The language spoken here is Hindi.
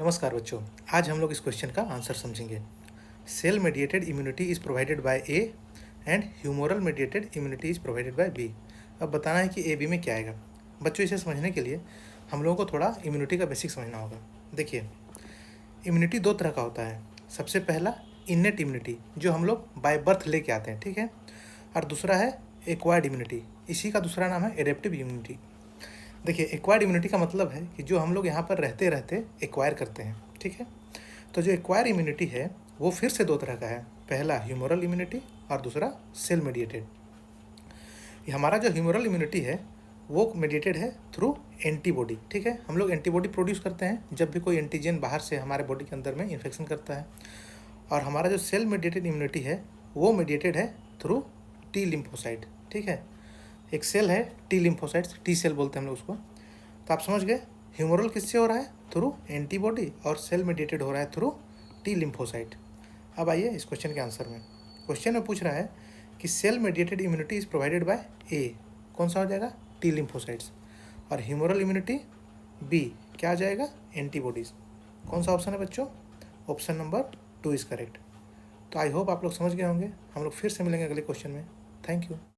नमस्कार बच्चों, आज हम लोग इस क्वेश्चन का आंसर समझेंगे। Cell mediated immunity is provided by A and humoral mediated immunity is provided by B. अब बताना है कि ए बी में क्या आएगा। बच्चों, इसे समझने के लिए हम लोगों को थोड़ा इम्यूनिटी का बेसिक समझना होगा। देखिए, इम्यूनिटी दो तरह का होता है। सबसे पहला इन्नेट इम्यूनिटी, जो हम लोग बाय बर्थ लेके आते हैं, ठीक है। और दूसरा है एक्वायर्ड इम्यूनिटी, इसी का दूसरा नाम है एडेप्टिव इम्यूनिटी। देखिए, एक्वायर्ड इम्यूनिटी का मतलब है कि जो हम लोग यहाँ पर रहते रहते एक्वायर करते हैं, ठीक है। तो जो एक्वायर इम्यूनिटी है वो फिर से दो तरह का है। पहला ह्यूमोरल इम्यूनिटी और दूसरा सेल मेडिएटेड। हमारा जो ह्यूमोरल इम्यूनिटी है वो मेडिएटेड है थ्रू एंटीबॉडी, ठीक है। हम लोग एंटीबॉडी प्रोड्यूस करते हैं जब भी कोई एंटीजन बाहर से हमारे बॉडी के अंदर में इन्फेक्शन करता है। और हमारा जो सेल मेडिएटेड इम्यूनिटी है वो मेडिएटेड है थ्रू टी लिम्फोसाइट, ठीक है। एक सेल है टी लिम्फोसाइट्स, टी सेल बोलते हैं हम लोग उसको। तो आप समझ गए, ह्यूमोरल किससे हो रहा है? थ्रू एंटीबॉडी, और सेल मेडिएटेड हो रहा है थ्रू टी लिम्फोसाइट। अब आइए इस क्वेश्चन के आंसर में। क्वेश्चन में पूछ रहा है कि cell mediated immunity is provided by a, कौन सा हो जाएगा? T lymphocytes. और ह्यूमोरल इम्यूनिटी बी, क्या आ जाएगा? एंटीबॉडीज़। कौन सा ऑप्शन है बच्चों? Option number 2 is correct. तो आई होप आप लोग समझ गए होंगे। हम लोग फिर से मिलेंगे अगले क्वेश्चन में। Thank you.